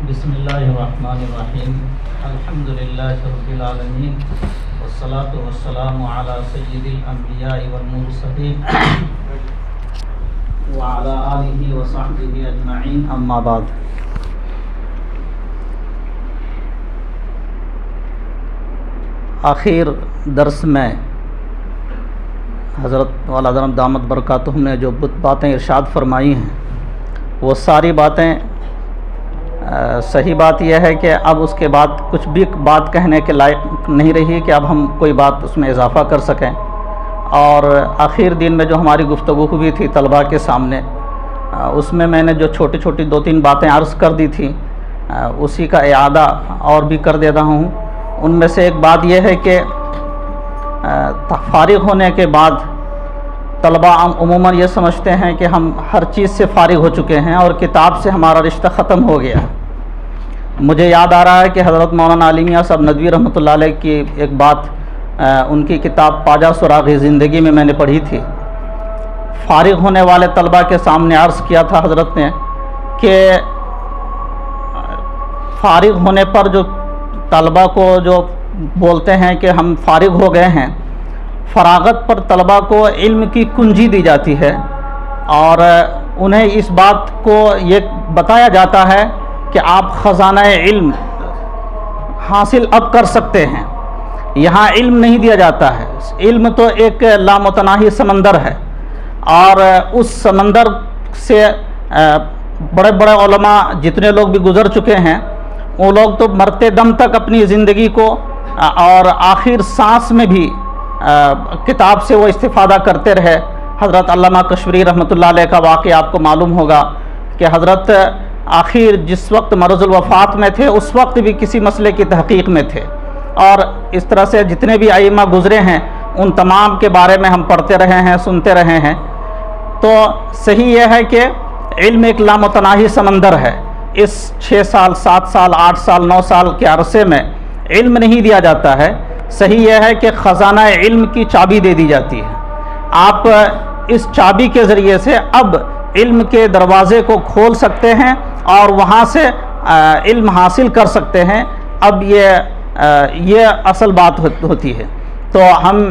بسم اللہ الرحمن الرحیم الحمد للہ رب العالمین والصلاة والسلام علی سید الانبیاء والمرسلین وعلی آلہ وصحبہ اجمعین اما بعد۔ آخر درس میں حضرت والا حضرت دامت برکاتہم نے جو باتیں ارشاد فرمائی ہیں وہ ساری باتیں صحیح بات یہ ہے کہ اب اس کے بعد کچھ بھی بات کہنے کے لائق نہیں رہی کہ اب ہم کوئی بات اس میں اضافہ کر سکیں، اور آخر دن میں جو ہماری گفتگو ہوئی تھی طلباء کے سامنے، اس میں نے جو چھوٹی چھوٹی 2-3 باتیں عرض کر دی تھیں اسی کا اعادہ اور بھی کر دیتا ہوں۔ ان میں سے ایک بات یہ ہے کہ فارغ ہونے کے بعد طلباء عموماً یہ سمجھتے ہیں کہ ہم ہر چیز سے فارغ ہو چکے ہیں اور کتاب سے ہمارا رشتہ ختم ہو گیا ہے۔ مجھے یاد آ رہا ہے کہ حضرت مولانا علی میاں صاحب ندوی رحمۃ اللہ علیہ کی ایک بات ان کی کتاب پاجا سراغ زندگی میں نے پڑھی تھی۔ فارغ ہونے والے طلباء کے سامنے عرض کیا تھا حضرت نے کہ فارغ ہونے پر جو طلباء کو جو بولتے ہیں کہ ہم فارغ ہو گئے ہیں، فراغت پر طلباء کو علم کی کنجی دی جاتی ہے اور انہیں اس بات کو یہ بتایا جاتا ہے کہ آپ خزانہ علم حاصل اب کر سکتے ہیں۔ یہاں علم نہیں دیا جاتا ہے، علم تو ایک لامتناہی سمندر ہے، اور اس سمندر سے بڑے بڑے علماء جتنے لوگ بھی گزر چکے ہیں وہ لوگ تو مرتے دم تک اپنی زندگی کو اور آخر سانس میں بھی کتاب سے وہ استفادہ کرتے رہے۔ حضرت علامہ کشمیری رحمۃ اللہ علیہ کا واقعہ آپ کو معلوم ہوگا کہ حضرت آخر جس وقت مرض الوفات میں تھے اس وقت بھی کسی مسئلے کی تحقیق میں تھے، اور اس طرح سے جتنے بھی ائمہ گزرے ہیں ان تمام کے بارے میں ہم پڑھتے رہے ہیں، سنتے رہے ہیں۔ تو صحیح یہ ہے کہ علم ایک لامتناہی سمندر ہے۔ اس 6 سال 7 سال 8 سال 9 سال کے عرصے میں علم نہیں دیا جاتا ہے۔ صحیح یہ ہے کہ خزانہ علم کی چابی دے دی جاتی ہے۔ آپ اس چابی کے ذریعے سے اب علم کے دروازے کو کھول سکتے ہیں اور وہاں سے علم حاصل کر سکتے ہیں۔ اب یہ اصل بات ہوتی ہے۔ تو ہم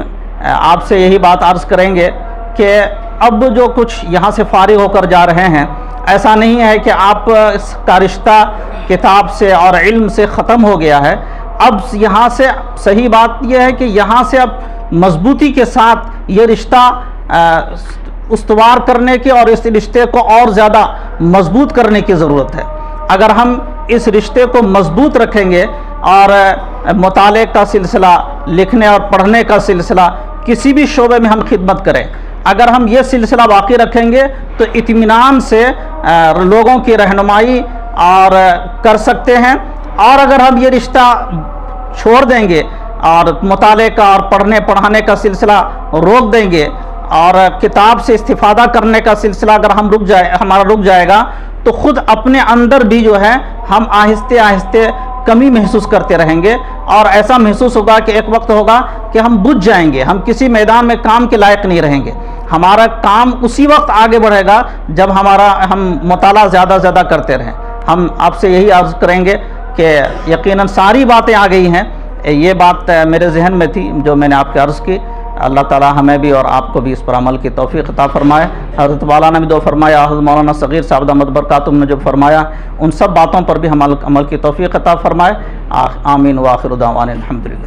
آپ سے یہی بات عرض کریں گے کہ اب جو کچھ یہاں سے فارغ ہو کر جا رہے ہیں، ایسا نہیں ہے کہ آپ اس کا رشتہ کتاب سے اور علم سے ختم ہو گیا ہے۔ اب یہاں سے صحیح بات یہ ہے کہ یہاں سے اب مضبوطی کے ساتھ یہ رشتہ استوار کرنے کی اور اس رشتے کو اور زیادہ مضبوط کرنے کی ضرورت ہے۔ اگر ہم اس رشتے کو مضبوط رکھیں گے اور مطالعے کا سلسلہ، لکھنے اور پڑھنے کا سلسلہ، کسی بھی شعبے میں ہم خدمت کریں، اگر ہم یہ سلسلہ باقی رکھیں گے تو اطمینان سے لوگوں کی رہنمائی اور کر سکتے ہیں۔ اور اگر ہم یہ رشتہ چھوڑ دیں گے اور مطالعے کا اور پڑھنے پڑھانے کا سلسلہ روک دیں گے اور کتاب سے استفادہ کرنے کا سلسلہ اگر ہمارا رک جائے گا تو خود اپنے اندر بھی جو ہے ہم آہستہ آہستہ کمی محسوس کرتے رہیں گے، اور ایسا محسوس ہوگا کہ ایک وقت ہوگا کہ ہم بجھ جائیں گے، ہم کسی میدان میں کام کے لائق نہیں رہیں گے۔ ہمارا کام اسی وقت آگے بڑھے گا جب ہم مطالعہ زیادہ کرتے رہیں۔ ہم آپ سے یہی عرض کریں گے کہ یقیناً ساری باتیں آ گئی ہیں، یہ بات میرے ذہن میں تھی جو میں نے آپ کے عرض کی۔ اللہ تعالی ہمیں بھی اور آپ کو بھی اس پر عمل کی توفیق عطا فرمائے۔ حضرت والا نے بھی جو فرمایا، حضرت مولانا صغیر صاحب دامت برکاتہم نے جو فرمایا، ان سب باتوں پر بھی ہم عمل کی توفیق عطا فرمائے۔ آمین وآخر دعوانا الحمدللہ۔